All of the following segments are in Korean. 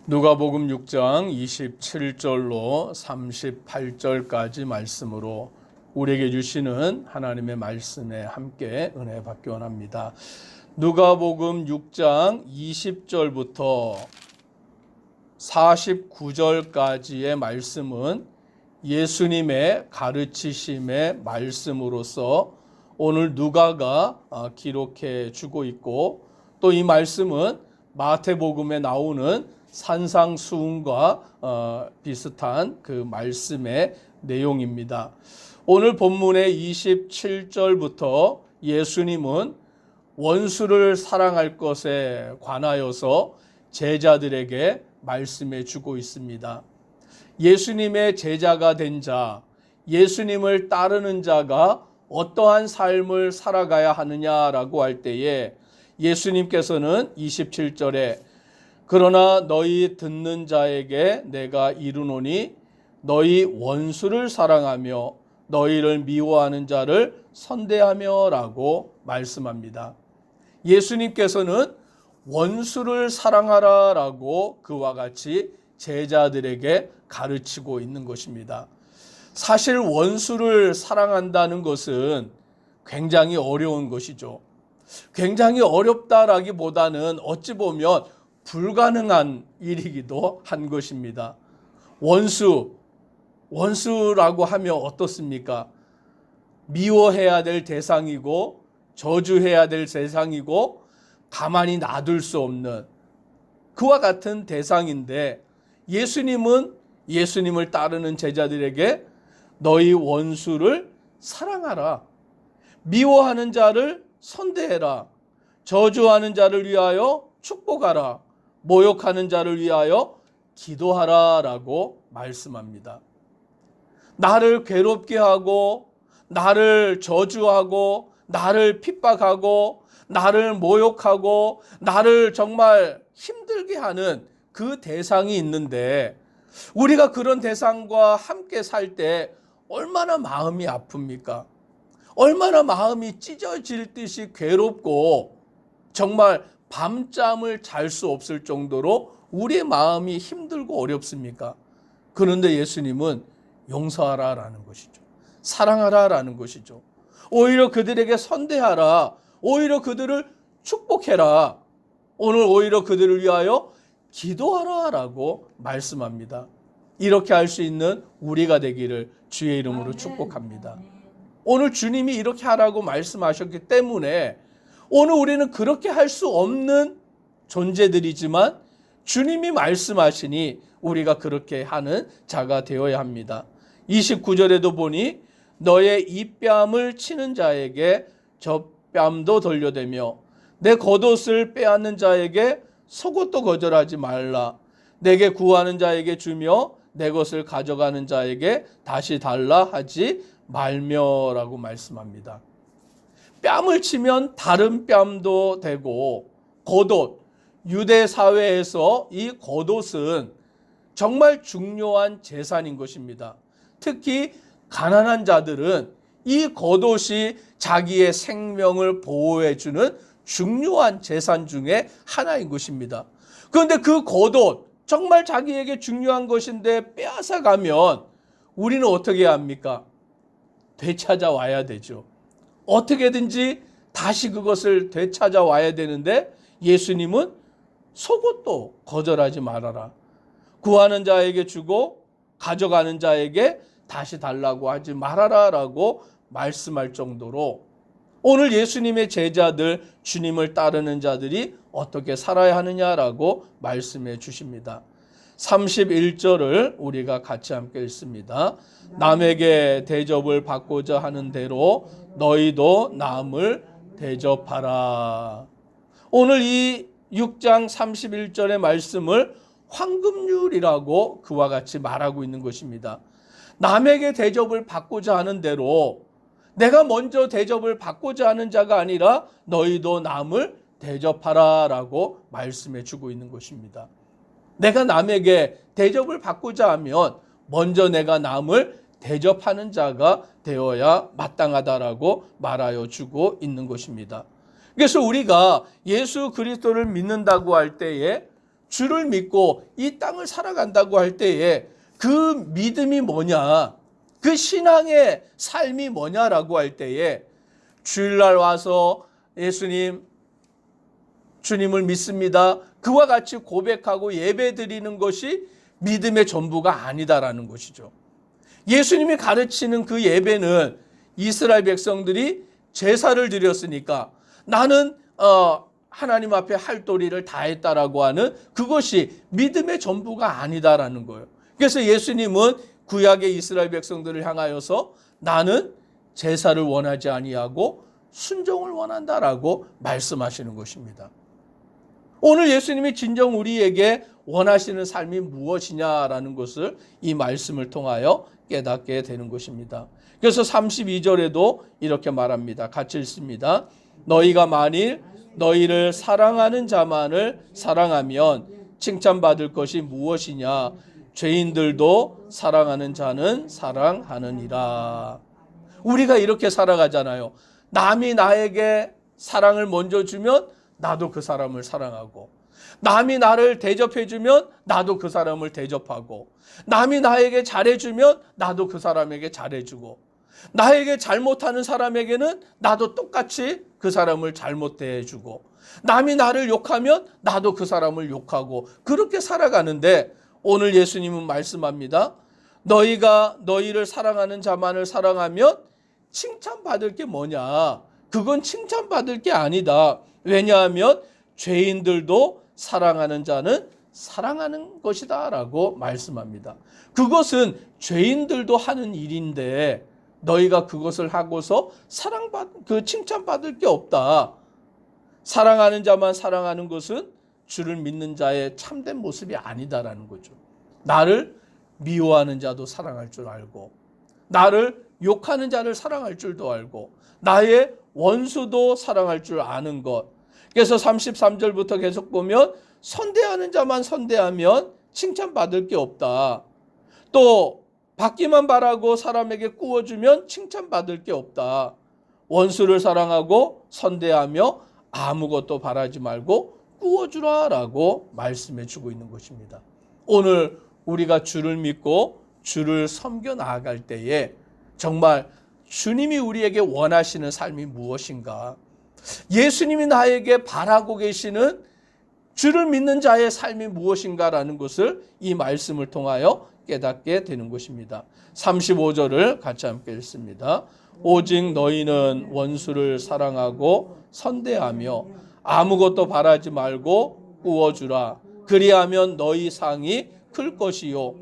누가복음 6장 27절로 38절까지 말씀으로 우리에게 주시는 하나님의 말씀에 함께 은혜 받기 원합니다. 누가복음 6장 20절부터 49절까지의 말씀은 예수님의 가르치심의 말씀으로서 오늘 누가가 기록해 주고 있고, 또 이 말씀은 마태복음에 나오는 산상수훈과 비슷한 그 말씀의 내용입니다. 오늘 본문의 27절부터 예수님은 원수를 사랑할 것에 관하여서 제자들에게 말씀해 주고 있습니다. 예수님의 제자가 된 자, 예수님을 따르는 자가 어떠한 삶을 살아가야 하느냐라고 할 때에 예수님께서는 27절에 그러나 너희 듣는 자에게 내가 이르노니 너희 원수를 사랑하며 너희를 미워하는 자를 선대하며 라고 말씀합니다. 예수님께서는 원수를 사랑하라 라고 그와 같이 제자들에게 가르치고 있는 것입니다. 사실 원수를 사랑한다는 것은 굉장히 어려운 것이죠. 굉장히 어렵다라기보다는 어찌 보면 불가능한 일이기도 한 것입니다. 원수라고 하면 어떻습니까? 미워해야 될 대상이고 저주해야 될 대상이고 가만히 놔둘 수 없는 그와 같은 대상인데, 예수님은 예수님을 따르는 제자들에게 너희 원수를 사랑하라, 미워하는 자를 선대해라, 저주하는 자를 위하여 축복하라, 모욕하는 자를 위하여 기도하라 라고 말씀합니다. 나를 괴롭게 하고 나를 저주하고 나를 핍박하고 나를 모욕하고 나를 정말 힘들게 하는 그 대상이 있는데, 우리가 그런 대상과 함께 살 때 얼마나 마음이 아픕니까? 얼마나 마음이 찢어질 듯이 괴롭고 정말 밤잠을 잘 수 없을 정도로 우리의 마음이 힘들고 어렵습니까? 그런데 예수님은 용서하라라는 것이죠. 사랑하라라는 것이죠. 오히려 그들에게 선대하라, 오히려 그들을 축복해라, 오늘 오히려 그들을 위하여 기도하라라고 말씀합니다. 이렇게 할 수 있는 우리가 되기를 주의 이름으로 축복합니다. 오늘 주님이 이렇게 하라고 말씀하셨기 때문에 오늘 우리는 그렇게 할 수 없는 존재들이지만 주님이 말씀하시니 우리가 그렇게 하는 자가 되어야 합니다. 29절에도 보니 너의 이뺨을 치는 자에게 저 뺨도 돌려대며 내 겉옷을 빼앗는 자에게 속옷도 거절하지 말라. 내게 구하는 자에게 주며 내 것을 가져가는 자에게 다시 달라 하지 말며라고 말씀합니다. 뺨을 치면 다른 뺨도 되고, 겉옷, 유대 사회에서 이 겉옷은 정말 중요한 재산인 것입니다. 특히 가난한 자들은 이 겉옷이 자기의 생명을 보호해주는 중요한 재산 중에 하나인 것입니다. 그런데 그 겉옷, 정말 자기에게 중요한 것인데 빼앗아가면 우리는 어떻게 해야 합니까? 되찾아와야 되죠. 어떻게든지 다시 그것을 되찾아와야 되는데 예수님은 속옷도 거절하지 말아라. 구하는 자에게 주고 가져가는 자에게 다시 달라고 하지 말아라 라고 말씀할 정도로 오늘 예수님의 제자들, 주님을 따르는 자들이 어떻게 살아야 하느냐라고 말씀해 주십니다. 31절을 우리가 같이 함께 읽습니다. 남에게 대접을 받고자 하는 대로 너희도 남을 대접하라. 오늘 이 6장 31절의 말씀을 황금률이라고 그와 같이 말하고 있는 것입니다. 남에게 대접을 받고자 하는 대로, 내가 먼저 대접을 받고자 하는 자가 아니라 너희도 남을 대접하라 라고 말씀해 주고 있는 것입니다. 내가 남에게 대접을 받고자 하면 먼저 내가 남을 대접하는 자가 되어야 마땅하다라고 말하여 주고 있는 것입니다. 그래서 우리가 예수 그리스도를 믿는다고 할 때에 주를 믿고 이 땅을 살아간다고 할 때에 그 믿음이 뭐냐, 그 신앙의 삶이 뭐냐라고 할 때에 주일날 와서 주님을 믿습니다, 그와 같이 고백하고 예배드리는 것이 믿음의 전부가 아니다라는 것이죠. 예수님이 가르치는 그 예배는 이스라엘 백성들이 제사를 드렸으니까 나는 하나님 앞에 할 도리를 다했다라고 하는 그것이 믿음의 전부가 아니다라는 거예요. 그래서 예수님은 구약의 이스라엘 백성들을 향하여서 나는 제사를 원하지 아니하고 순종을 원한다라고 말씀하시는 것입니다. 오늘 예수님이 진정 우리에게 원하시는 삶이 무엇이냐라는 것을 이 말씀을 통하여 깨닫게 되는 것입니다. 그래서 32절에도 이렇게 말합니다. 같이 읽습니다. 너희가 만일 너희를 사랑하는 자만을 사랑하면 칭찬받을 것이 무엇이냐? 죄인들도 사랑하는 자는 사랑하느니라. 우리가 이렇게 살아가잖아요. 남이 나에게 사랑을 먼저 주면 나도 그 사람을 사랑하고, 남이 나를 대접해주면 나도 그 사람을 대접하고, 남이 나에게 잘해주면 나도 그 사람에게 잘해주고, 나에게 잘못하는 사람에게는 나도 똑같이 그 사람을 잘못 대해주고, 남이 나를 욕하면 나도 그 사람을 욕하고, 그렇게 살아가는데 오늘 예수님은 말씀합니다. 너희가 너희를 사랑하는 자만을 사랑하면 칭찬받을 게 뭐냐? 그건 칭찬받을 게 아니다. 왜냐하면 죄인들도 사랑하는 자는 사랑하는 것이다 라고 말씀합니다. 그것은 죄인들도 하는 일인데 너희가 그것을 하고서 칭찬받을 게 없다. 사랑하는 자만 사랑하는 것은 주를 믿는 자의 참된 모습이 아니다라는 거죠. 나를 미워하는 자도 사랑할 줄 알고, 나를 욕하는 자를 사랑할 줄도 알고, 나의 원수도 사랑할 줄 아는 것. 그래서 33절부터 계속 보면 선대하는 자만 선대하면 칭찬받을 게 없다. 또 받기만 바라고 사람에게 꾸어주면 칭찬받을 게 없다. 원수를 사랑하고 선대하며 아무것도 바라지 말고 꾸어주라 라고 말씀해 주고 있는 것입니다. 오늘 우리가 주를 믿고 주를 섬겨 나아갈 때에 정말 주님이 우리에게 원하시는 삶이 무엇인가? 예수님이 나에게 바라고 계시는 주를 믿는 자의 삶이 무엇인가라는 것을 이 말씀을 통하여 깨닫게 되는 것입니다. 35절을 같이 함께 읽습니다. 오직 너희는 원수를 사랑하고 선대하며 아무것도 바라지 말고 꾸어주라. 그리하면 너희 상이 클 것이요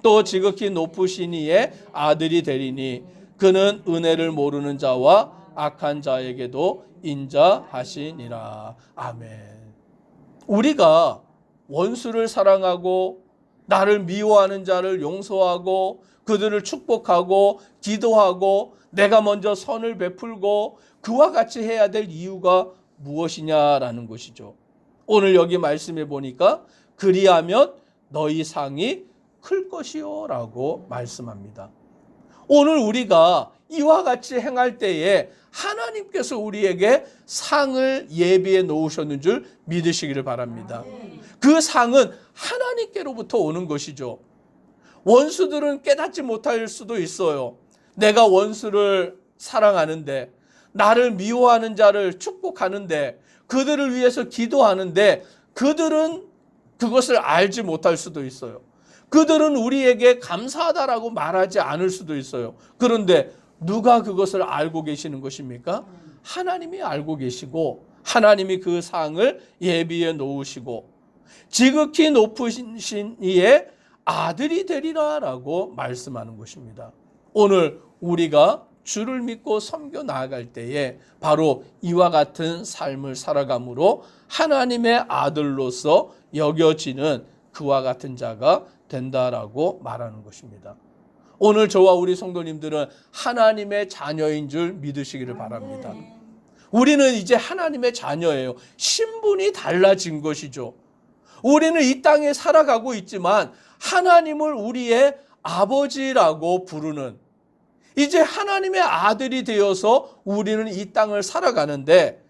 또 지극히 높으신 이의 아들이 되리니 그는 은혜를 모르는 자와 악한 자에게도 인자하시니라. 아멘. 우리가 원수를 사랑하고 나를 미워하는 자를 용서하고 그들을 축복하고 기도하고 내가 먼저 선을 베풀고 그와 같이 해야 될 이유가 무엇이냐라는 것이죠. 오늘 여기 말씀해 보니까 그리하면 너희 상이 클 것이요 라고 말씀합니다. 오늘 우리가 이와 같이 행할 때에 하나님께서 우리에게 상을 예비해 놓으셨는 줄 믿으시기를 바랍니다. 그 상은 하나님께로부터 오는 것이죠. 원수들은 깨닫지 못할 수도 있어요. 내가 원수를 사랑하는데, 나를 미워하는 자를 축복하는데, 그들을 위해서 기도하는데 그들은 그것을 알지 못할 수도 있어요. 그들은 우리에게 감사하다라고 말하지 않을 수도 있어요. 그런데 누가 그것을 알고 계시는 것입니까? 하나님이 알고 계시고 하나님이 그 상을 예비해 놓으시고 지극히 높으신 이의 아들이 되리라 라고 말씀하는 것입니다. 오늘 우리가 주를 믿고 섬겨 나아갈 때에 바로 이와 같은 삶을 살아감으로 하나님의 아들로서 여겨지는 그와 같은 자가 된다라고 말하는 것입니다. 오늘 저와 우리 성도님들은 하나님의 자녀인 줄 믿으시기를 바랍니다. 우리는 이제 하나님의 자녀예요. 신분이 달라진 것이죠. 우리는 이 땅에 살아가고 있지만 하나님을 우리의 아버지라고 부르는, 이제 하나님의 아들이 되어서 우리는 이 땅을 살아가는데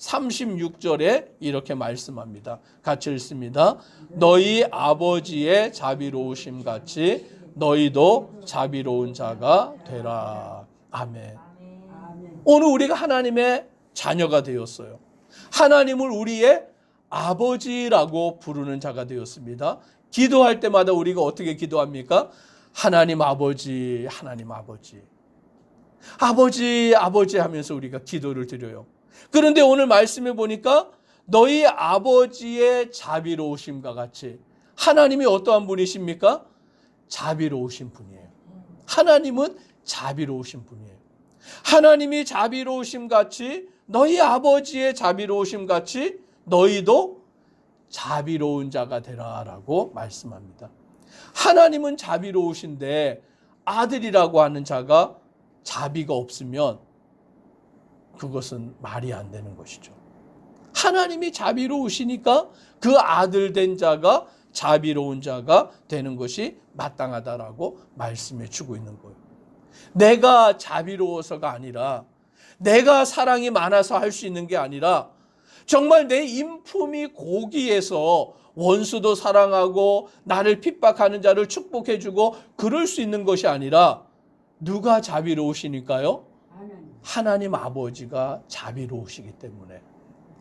36절에 이렇게 말씀합니다. 같이 읽습니다. 너희 아버지의 자비로우심 같이 너희도 자비로운 자가 되라. 아멘. 오늘 우리가 하나님의 자녀가 되었어요. 하나님을 우리의 아버지라고 부르는 자가 되었습니다. 기도할 때마다 우리가 어떻게 기도합니까? 하나님 아버지, 하나님 아버지. 아버지, 아버지 하면서 우리가 기도를 드려요. 그런데 오늘 말씀해 보니까 너희 아버지의 자비로우심과 같이, 하나님이 어떠한 분이십니까? 자비로우신 분이에요. 하나님은 자비로우신 분이에요. 하나님이 자비로우심 같이, 너희 아버지의 자비로우심 같이 너희도 자비로운 자가 되라라고 말씀합니다. 하나님은 자비로우신데 아들이라고 하는 자가 자비가 없으면 그것은 말이 안 되는 것이죠. 하나님이 자비로우시니까 그 아들 된 자가 자비로운 자가 되는 것이 마땅하다라고 말씀해 주고 있는 거예요. 내가 자비로워서가 아니라, 내가 사랑이 많아서 할 수 있는 게 아니라, 정말 내 인품이 고귀해서 원수도 사랑하고 나를 핍박하는 자를 축복해주고 그럴 수 있는 것이 아니라, 누가 자비로우시니까요? 하나님 아버지가 자비로우시기 때문에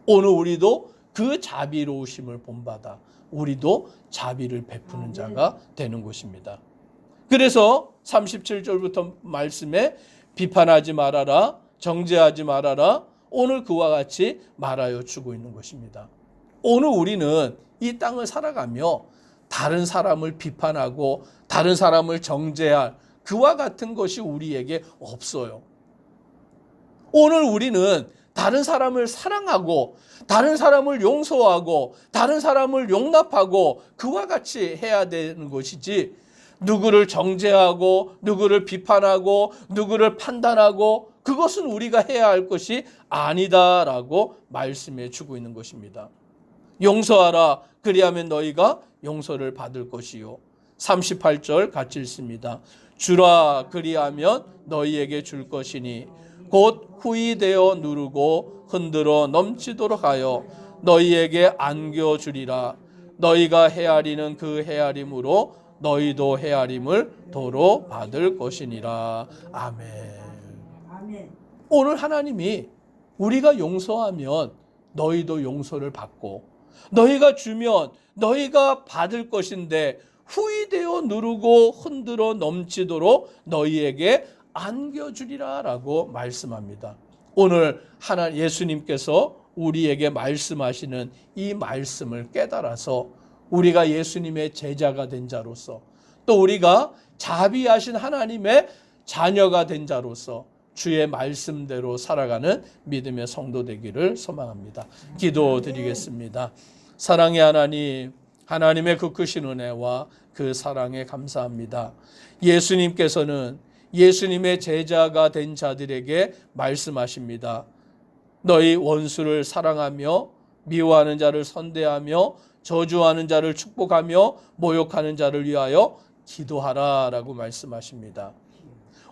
오늘 우리도 그 자비로우심을 본받아 우리도 자비를 베푸는 자가 되는 것입니다. 그래서 37절부터 말씀에 비판하지 말아라, 정죄하지 말아라, 오늘 그와 같이 말하여 주고 있는 것입니다. 오늘 우리는 이 땅을 살아가며 다른 사람을 비판하고 다른 사람을 정죄할 그와 같은 것이 우리에게 없어요. 오늘 우리는 다른 사람을 사랑하고 다른 사람을 용서하고 다른 사람을 용납하고 그와 같이 해야 되는 것이지, 누구를 정죄하고 누구를 비판하고 누구를 판단하고 그것은 우리가 해야 할 것이 아니다라고 말씀해 주고 있는 것입니다. 용서하라, 그리하면 너희가 용서를 받을 것이요. 38절 같이 읽습니다. 주라, 그리하면 너희에게 줄 것이니 곧 후이되어 누르고 흔들어 넘치도록 하여 너희에게 안겨주리라. 너희가 헤아리는 그 헤아림으로 너희도 헤아림을 도로 받을 것이니라. 아멘. 오늘 하나님이 우리가 용서하면 너희도 용서를 받고, 너희가 주면 너희가 받을 것인데 후이되어 누르고 흔들어 넘치도록 너희에게 안겨주리라 라고 말씀합니다. 오늘 예수님께서 우리에게 말씀하시는 이 말씀을 깨달아서 우리가 예수님의 제자가 된 자로서, 또 우리가 자비하신 하나님의 자녀가 된 자로서 주의 말씀대로 살아가는 믿음의 성도 되기를 소망합니다. 기도드리겠습니다. 사랑의 하나님, 하나님의 그 크신 은혜와 그 사랑에 감사합니다. 예수님께서는 예수님의 제자가 된 자들에게 말씀하십니다. 너희 원수를 사랑하며 미워하는 자를 선대하며 저주하는 자를 축복하며 모욕하는 자를 위하여 기도하라 라고 말씀하십니다.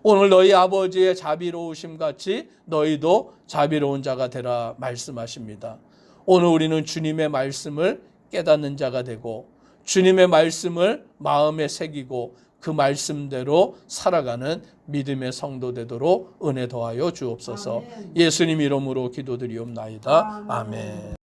오늘 너희 아버지의 자비로우심 같이 너희도 자비로운 자가 되라 말씀하십니다. 오늘 우리는 주님의 말씀을 깨닫는 자가 되고 주님의 말씀을 마음에 새기고 그 말씀대로 살아가는 믿음의 성도 되도록 은혜 더하여 주옵소서. 예수님 이름으로 기도드리옵나이다. 아멘.